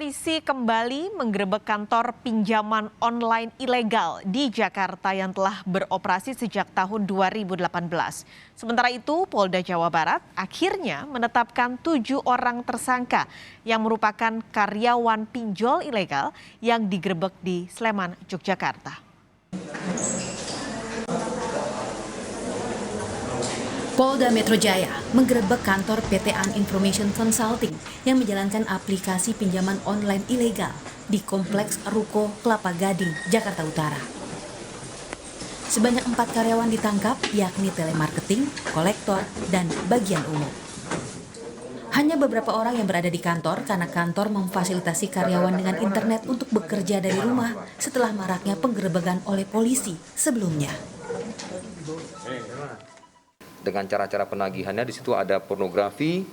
Polisi kembali menggerebek kantor pinjaman online ilegal di Jakarta yang telah beroperasi sejak tahun 2018. Sementara itu, Polda Jawa Barat akhirnya menetapkan 7 orang tersangka yang merupakan karyawan pinjol ilegal yang digerebek di Sleman, Yogyakarta. Polda Metro Jaya menggerebek kantor PT An Information Consulting yang menjalankan aplikasi pinjaman online ilegal di Kompleks Ruko Kelapa Gading, Jakarta Utara. Sebanyak 4 karyawan ditangkap, yakni telemarketing, kolektor, dan bagian umum. Hanya beberapa orang yang berada di kantor karena kantor memfasilitasi karyawan dengan internet untuk bekerja dari rumah setelah maraknya penggerebekan oleh polisi sebelumnya. Dengan cara-cara penagihannya di situ ada pornografi,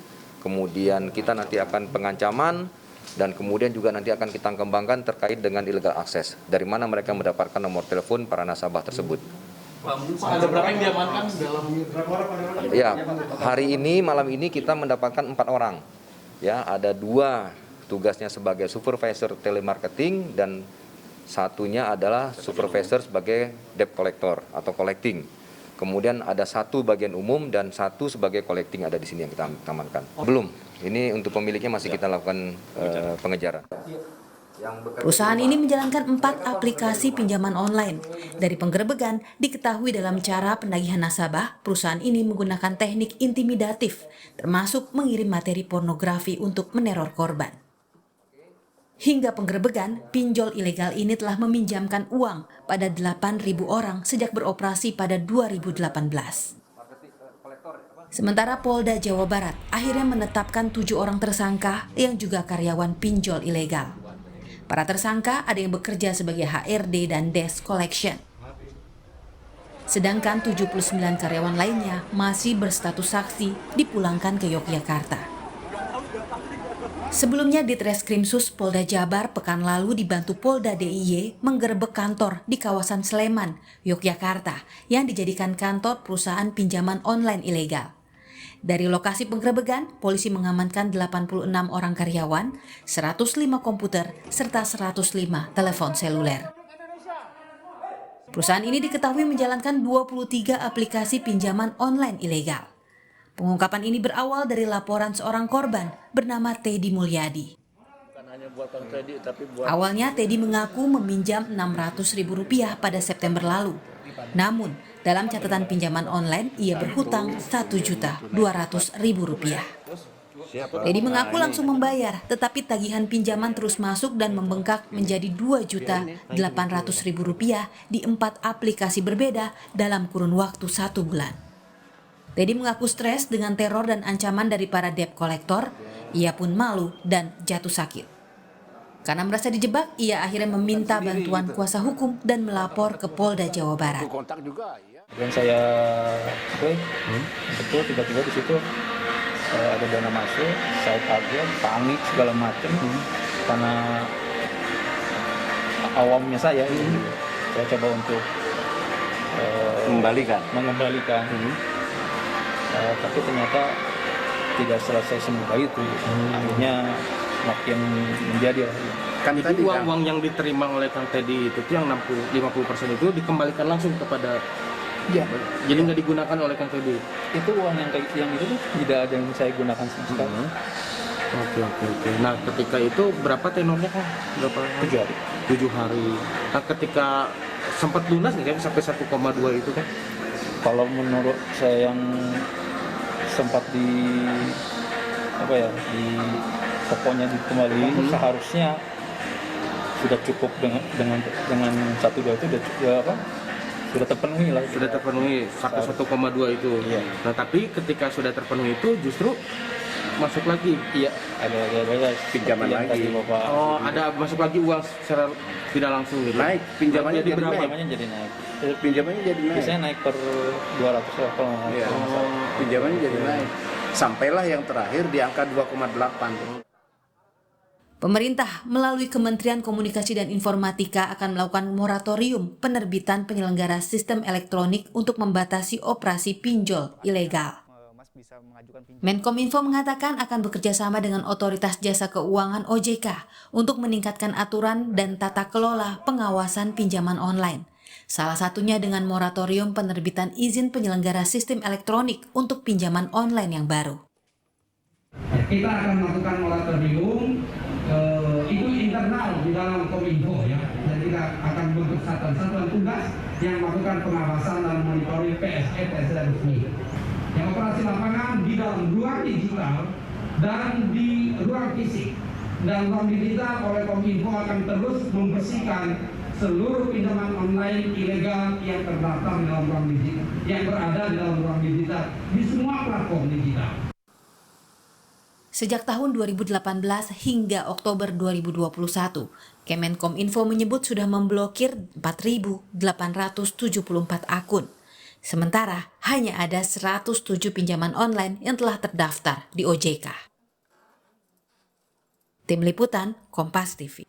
kemudian kita nanti akan pengancaman, dan kemudian juga nanti akan kita kembangkan terkait dengan illegal access. Dari mana mereka mendapatkan nomor telepon para nasabah tersebut. Ada berapa yang diamankan dalam? Ya, hari ini, malam ini kita mendapatkan 4 orang. Ya, ada 2 tugasnya sebagai supervisor telemarketing dan satunya adalah supervisor sebagai debt collector atau collecting. Kemudian ada 1 bagian umum dan 1 sebagai collecting ada di sini yang kita amankan. Belum, ini untuk pemiliknya masih kita lakukan pengejaran. Perusahaan ini menjalankan 4 aplikasi pinjaman online. Dari penggerebekan, diketahui dalam cara penagihan nasabah, perusahaan ini menggunakan teknik intimidatif, termasuk mengirim materi pornografi untuk meneror korban. Hingga penggerebekan, pinjol ilegal ini telah meminjamkan uang pada 8.000 orang sejak beroperasi pada 2018. Sementara Polda Jawa Barat akhirnya menetapkan 7 orang tersangka yang juga karyawan pinjol ilegal. Para tersangka ada yang bekerja sebagai HRD dan desk collection. Sedangkan 79 karyawan lainnya masih berstatus saksi dipulangkan ke Yogyakarta. Sebelumnya Ditreskrimsus Polda Jabar pekan lalu dibantu Polda DIY menggerebek kantor di kawasan Sleman, Yogyakarta yang dijadikan kantor perusahaan pinjaman online ilegal. Dari lokasi penggerebekan, polisi mengamankan 86 orang karyawan, 105 komputer, serta 105 telepon seluler. Perusahaan ini diketahui menjalankan 23 aplikasi pinjaman online ilegal. Pengungkapan ini berawal dari laporan seorang korban bernama Teddy Mulyadi. Awalnya Teddy mengaku meminjam Rp600.000 pada September lalu. Namun, dalam catatan pinjaman online, ia berhutang Rp1.200.000. Teddy mengaku langsung membayar, tetapi tagihan pinjaman terus masuk dan membengkak menjadi Rp2.800.000 di 4 aplikasi berbeda dalam kurun waktu 1 bulan. Teddy mengaku stres dengan teror dan ancaman dari para debt collector. Ia pun malu dan jatuh sakit. Karena merasa dijebak, ia akhirnya meminta bantuan kuasa hukum dan melapor ke Polda Jawa Barat. Dan saya betul tiba-tiba di situ ada dana masuk, saya kaget, panik segala macam karena awamnya saya coba untuk mengembalikan. Tapi ternyata tidak selesai semudah itu. Akhirnya makin menjadi. Kan jadi uang yang diterima oleh Kang Teddy itu yang 50% itu dikembalikan langsung kepada. Ya. Jadi nggak digunakan oleh Kang Teddy. Itu uang yang itu tuh tidak ada yang saya gunakan sama sekali. Oke. Nah, ketika itu berapa tenornya, Kang? Berapa? 7 hari. 7 hari. Nah, ketika sempat lunas nggak sampai 1,2 itu, kan? Kalau menurut saya yang sempat di pokoknya dikembalikan seharusnya sudah cukup dengan 1,2 itu sudah terpenuhi lah. Sudah terpenuhi 1,2 itu. Iya. Nah, tapi ketika sudah terpenuhi itu justru masuk lagi. Iya, ada pinjaman lagi. Ada masuk lagi uang secara tidak langsung gitu. Naik, pinjamannya jadi berapa? Jadi naik. Pinjamannya jadi naik. Biasanya naik per 200 kalau nggak salah. Pinjamannya jadi naik. Sampailah yang terakhir di angka 2,8. Pemerintah melalui Kementerian Komunikasi dan Informatika akan melakukan moratorium penerbitan penyelenggara sistem elektronik untuk membatasi operasi pinjol ilegal. bisa mengajukan pinjaman. Menkominfo mengatakan akan bekerja sama dengan Otoritas Jasa Keuangan OJK untuk meningkatkan aturan dan tata kelola pengawasan pinjaman online. Salah satunya dengan moratorium penerbitan izin penyelenggara sistem elektronik untuk pinjaman online yang baru. Kita akan melakukan moratorium itu internal di dalam Kominfo ya. Dan kita akan membentuk satuan tugas yang melakukan pengawasan dan monitoring PSE resmi. Yang operasi lapangan di dalam ruang digital dan di ruang fisik. Dan ruang digital oleh Kominfo akan terus membersihkan seluruh pinjaman online ilegal yang terdaftar di dalam ruang digital, yang berada di dalam ruang digital di semua platform digital. Sejak tahun 2018 hingga Oktober 2021, Kemenkominfo menyebut sudah memblokir 4.874 akun. Sementara hanya ada 107 pinjaman online yang telah terdaftar di OJK. Tim Liputan, Kompas TV.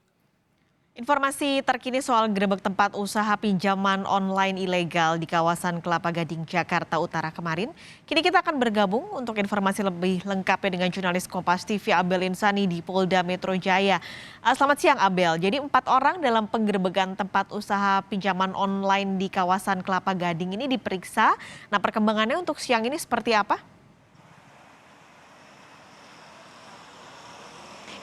Informasi terkini soal gerebek tempat usaha pinjaman online ilegal di kawasan Kelapa Gading, Jakarta Utara kemarin. Kini kita akan bergabung untuk informasi lebih lengkapnya dengan jurnalis Kompas TV Abel Insani di Polda Metro Jaya. Selamat siang Abel, jadi 4 orang dalam penggerebekan tempat usaha pinjaman online di kawasan Kelapa Gading ini diperiksa. Nah, perkembangannya untuk siang ini seperti apa?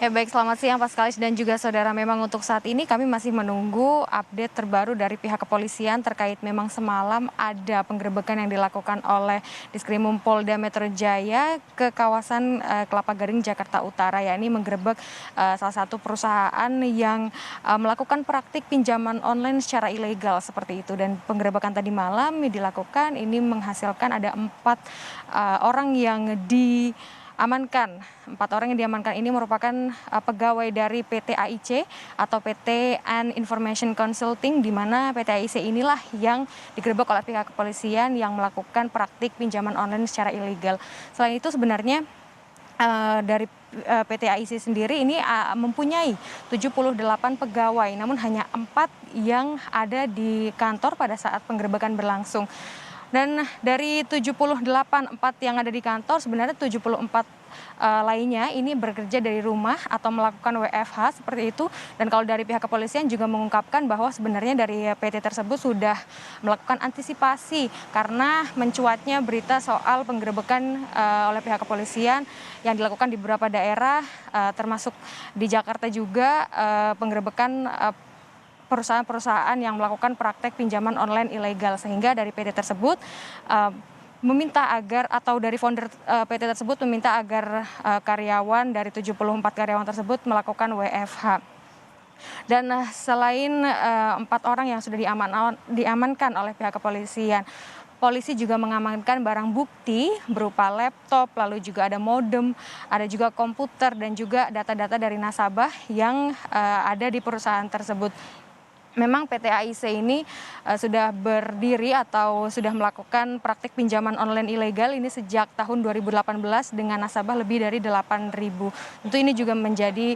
Ya baik, selamat siang Paskalis dan juga saudara. Memang untuk saat ini kami masih menunggu update terbaru dari pihak kepolisian terkait memang semalam ada penggerebekan yang dilakukan oleh Diskrimum Polda Metro Jaya ke kawasan Kelapa Gading, Jakarta Utara. Ya, ini menggerebek salah satu perusahaan yang melakukan praktik pinjaman online secara ilegal seperti itu. Dan penggerebekan tadi malam dilakukan, ini menghasilkan ada 4 orang yang diamankan. 4 orang yang diamankan ini merupakan pegawai dari PT AIC atau PT An Information Consulting, di mana PT AIC inilah yang digerebek oleh pihak kepolisian yang melakukan praktik pinjaman online secara ilegal. Selain itu sebenarnya dari PT AIC sendiri ini mempunyai 78 pegawai, namun hanya 4 yang ada di kantor pada saat penggerebekan berlangsung. Dan dari 78 yang ada di kantor, sebenarnya 74 lainnya ini bekerja dari rumah atau melakukan WFH seperti itu. Dan kalau dari pihak kepolisian juga mengungkapkan bahwa sebenarnya dari PT tersebut sudah melakukan antisipasi karena mencuatnya berita soal penggerebekan oleh pihak kepolisian yang dilakukan di beberapa daerah, termasuk di Jakarta juga penggerebekan perusahaan-perusahaan yang melakukan praktek pinjaman online ilegal, sehingga dari PT tersebut meminta agar, atau dari founder PT tersebut meminta agar karyawan dari 74 karyawan tersebut melakukan WFH. Dan selain 4 orang yang sudah diamankan oleh pihak kepolisian, polisi juga mengamankan barang bukti berupa laptop, lalu juga ada modem, ada juga komputer dan juga data-data dari nasabah yang ada di perusahaan tersebut. Memang PT AIC ini sudah berdiri atau sudah melakukan praktik pinjaman online ilegal ini sejak tahun 2018 dengan nasabah lebih dari 8.000. Tentu ini juga menjadi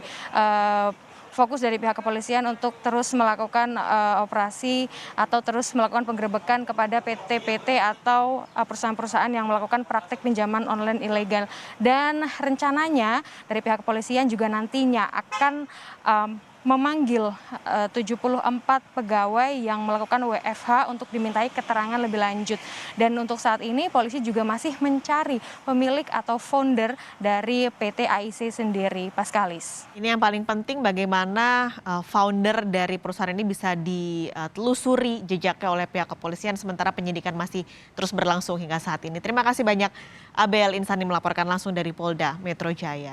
fokus dari pihak kepolisian untuk terus melakukan operasi atau terus melakukan penggerebekan kepada PT-PT atau perusahaan-perusahaan yang melakukan praktik pinjaman online ilegal. Dan rencananya dari pihak kepolisian juga nantinya akan memanggil 74 pegawai yang melakukan WFH untuk dimintai keterangan lebih lanjut. Dan untuk saat ini polisi juga masih mencari pemilik atau founder dari PT AIC sendiri, Paskalis. Ini yang paling penting, bagaimana founder dari perusahaan ini bisa ditelusuri jejaknya oleh pihak kepolisian, sementara penyidikan masih terus berlangsung hingga saat ini. Terima kasih banyak Abel Insani melaporkan langsung dari Polda Metro Jaya.